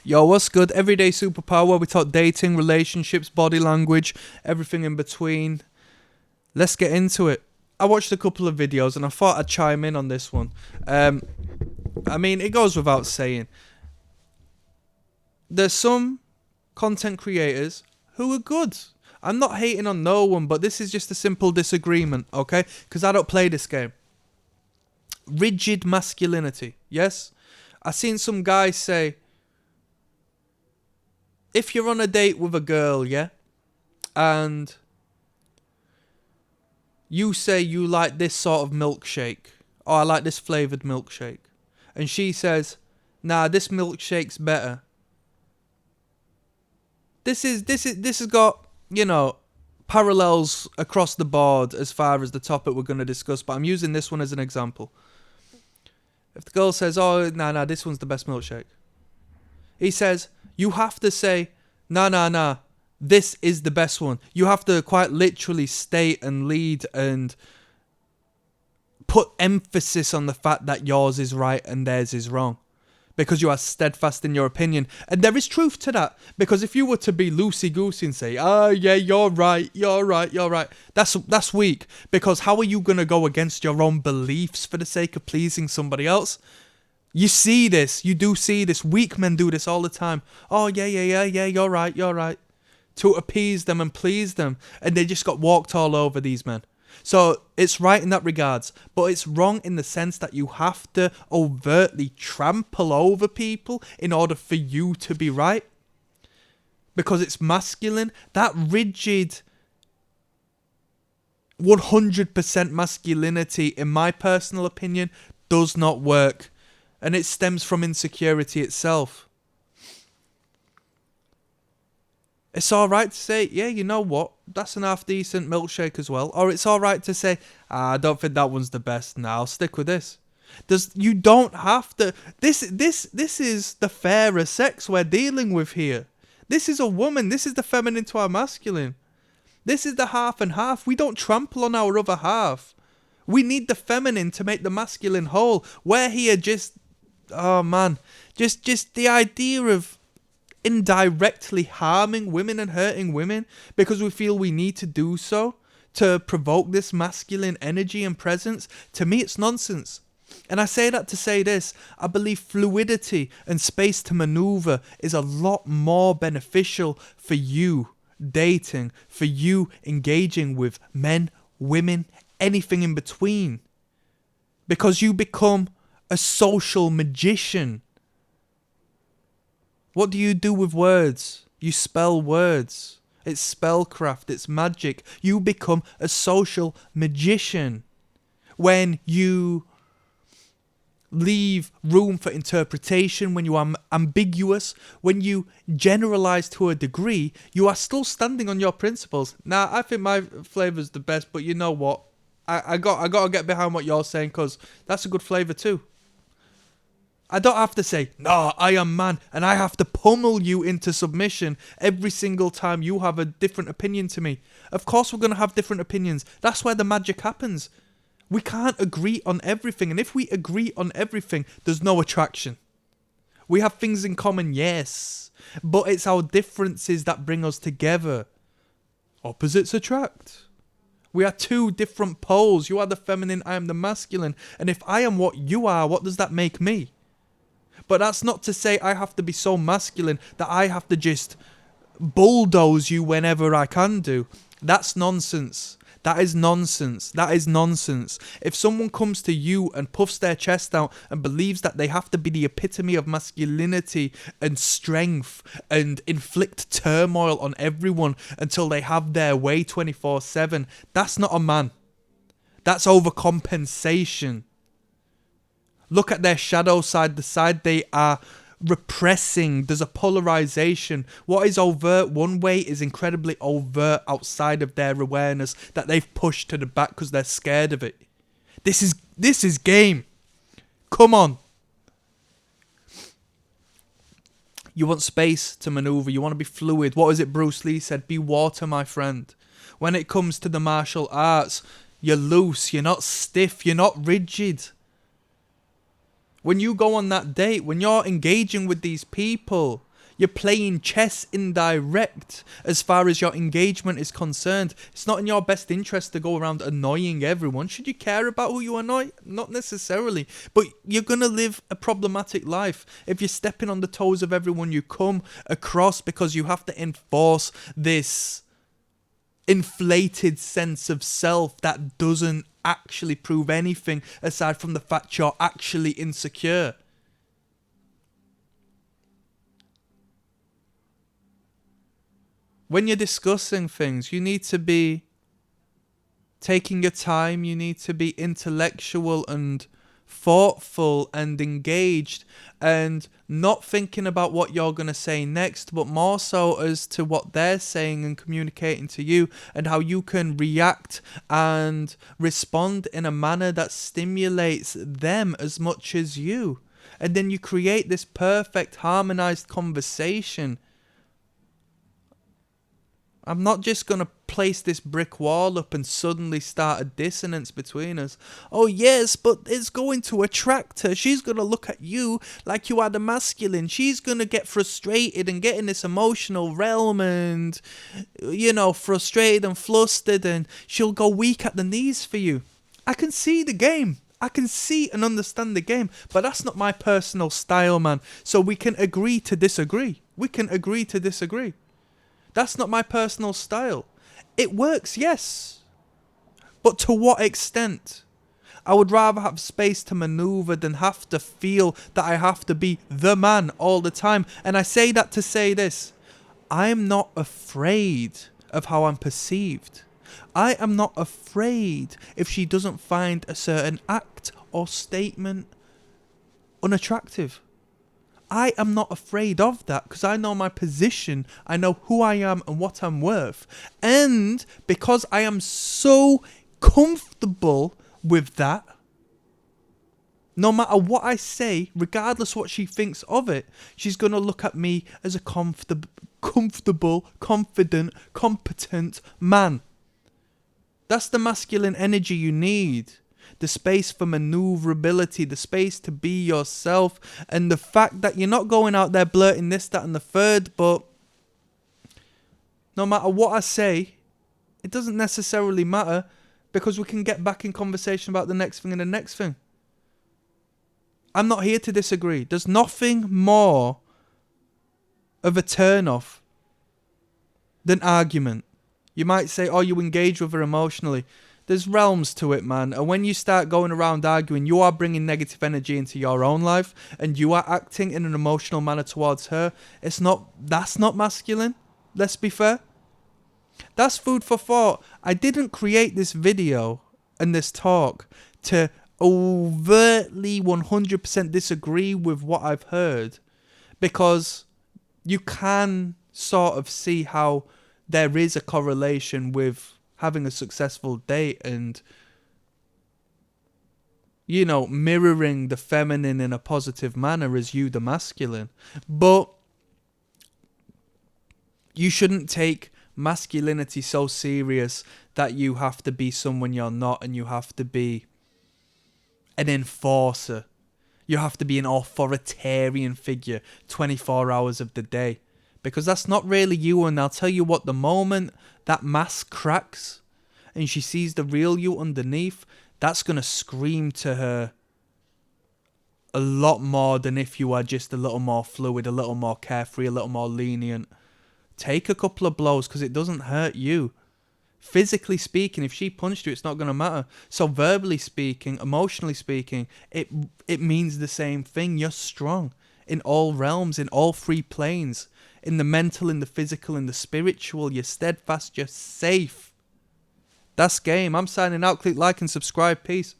Yo, what's good? Everyday Superpower. We talk dating, relationships, body language, everything in between. Let's get into it. I watched a couple of videos and I thought I'd chime in on this one. Um, it goes without saying. There's some content creators who are good. I'm not hating on no one, but this is just a simple disagreement, okay? Because I don't play this game. Rigid masculinity, yes? I seen some guy say, if you're on a date with a girl, yeah, and you say you like this sort of milkshake, or I like this flavored milkshake, and she says, nah, this milkshake's better. This has got, parallels across the board as far as the topic we're going to discuss, but I'm using this one as an example. If the girl says, oh, nah, this one's the best milkshake, he says, you have to say, nah, this is the best one. You have to quite literally state and lead and put emphasis on the fact that yours is right and theirs is wrong, because you are steadfast in your opinion. And there is truth to that, because if you were to be loosey-goosey and say, yeah, you're right, that's weak, because how are you going to go against your own beliefs for the sake of pleasing somebody else? You see this. You do see this. Weak men do this all the time. Oh, yeah, you're right. To appease them and please them. And they just got walked all over, these men. So it's right in that regards. But it's wrong in the sense that you have to overtly trample over people in order for you to be right. Because it's masculine. That rigid 100% masculinity, in my personal opinion, does not work. And it stems from insecurity itself. It's alright to say, yeah, you know what? That's an half decent milkshake as well. Or it's alright to say, I don't think that one's the best. Nah, I'll stick with this. You don't have to. This is the fairer sex we're dealing with here. This is a woman. This is the feminine to our masculine. This is the half and half. We don't trample on our other half. We need the feminine to make the masculine whole. We're here just... Oh man, just the idea of indirectly harming women and hurting women because we feel we need to do so to provoke this masculine energy and presence, to me it's nonsense. And I say that to say this, I believe fluidity and space to maneuver is a lot more beneficial for you dating, for you engaging with men, women, anything in between. Because you become a social magician. What do you do with words? You spell words. It's spellcraft, it's magic. You become a social magician when you leave room for interpretation, when you are ambiguous, when you generalize to a degree. You are still standing on your principles. Now, I think my flavor's the best, but you know what? I got to get behind what you're saying, because that's a good flavor too. I don't have to say, no, I am man, and I have to pummel you into submission every single time you have a different opinion to me. Of course we're going to have different opinions. That's where the magic happens. We can't agree on everything, and if we agree on everything, there's no attraction. We have things in common, yes, but it's our differences that bring us together. Opposites attract. We are two different poles. You are the feminine, I am the masculine, and if I am what you are, what does that make me? But that's not to say I have to be so masculine that I have to just bulldoze you whenever I can do. That's nonsense. That is nonsense. If someone comes to you and puffs their chest out and believes that they have to be the epitome of masculinity and strength and inflict turmoil on everyone until they have their way 24/7, that's not a man. That's overcompensation. Look at their shadow side, the side they are repressing. There's a polarization. What is overt one way is incredibly overt outside of their awareness that they've pushed to the back because they're scared of it. This is game. Come on. You want space to maneuver. You want to be fluid. What is it Bruce Lee said? Be water, my friend. When it comes to the martial arts, you're loose. You're not stiff. You're not rigid. When you go on that date, when you're engaging with these people, You're playing chess indirect as far as your engagement is concerned. It's not in your best interest to go around annoying everyone. Should you care about who you annoy? Not necessarily. But you're going to live a problematic life if you're stepping on the toes of everyone you come across because you have to enforce this inflated sense of self that doesn't actually prove anything aside from the fact you're actually insecure. When you're discussing things, you need to be taking your time, you need to be intellectual and thoughtful and engaged and not thinking about what you're going to say next, but more so as to what they're saying and communicating to you and how you can react and respond in a manner that stimulates them as much as you. And then you create this perfect harmonized conversation. I'm not just going to place this brick wall up and suddenly start a dissonance between us. Oh yes, but it's going to attract her. She's going to look at you like you are the masculine. She's going to get frustrated and get in this emotional realm and, frustrated and flustered, and she'll go weak at the knees for you. I can see the game. I can see and understand the game, but that's not my personal style, man. So we can agree to disagree. That's not my personal style. It works, yes. But to what extent? I would rather have space to maneuver than have to feel that I have to be the man all the time. And I say that to say this. I'm not afraid of how I'm perceived. I am not afraid if she doesn't find a certain act or statement unattractive. I am not afraid of that because I know my position, I know who I am and what I'm worth. And because I am so comfortable with that, no matter what I say, regardless what she thinks of it, she's going to look at me as a comfortable, confident, competent man. That's the masculine energy you need. The space for maneuverability, the space to be yourself, and the fact that you're not going out there blurting this, that, and the third, but no matter what I say, it doesn't necessarily matter because we can get back in conversation about the next thing and the next thing. I'm not here to disagree. There's nothing more of a turn-off than argument. You might say, oh, you engage with her emotionally. There's realms to it, man. And when you start going around arguing, you are bringing negative energy into your own life and you are acting in an emotional manner towards her. That's not masculine. Let's be fair. That's food for thought. I didn't create this video and this talk to overtly 100% disagree with what I've heard, because you can sort of see how there is a correlation with having a successful date and, mirroring the feminine in a positive manner as you, the masculine. But you shouldn't take masculinity so serious that you have to be someone you're not and you have to be an enforcer. You have to be an authoritarian figure 24 hours of the day. Because that's not really you, and I'll tell you what, the moment that mask cracks and she sees the real you underneath, that's going to scream to her a lot more than if you are just a little more fluid, a little more carefree, a little more lenient. Take a couple of blows because it doesn't hurt you. Physically speaking, if she punched you, it's not going to matter. So verbally speaking, emotionally speaking, it means the same thing. You're strong in all realms, in all three planes. In the mental, in the physical, in the spiritual. You're steadfast, you're safe. That's game. I'm signing out. Click like and subscribe. Peace.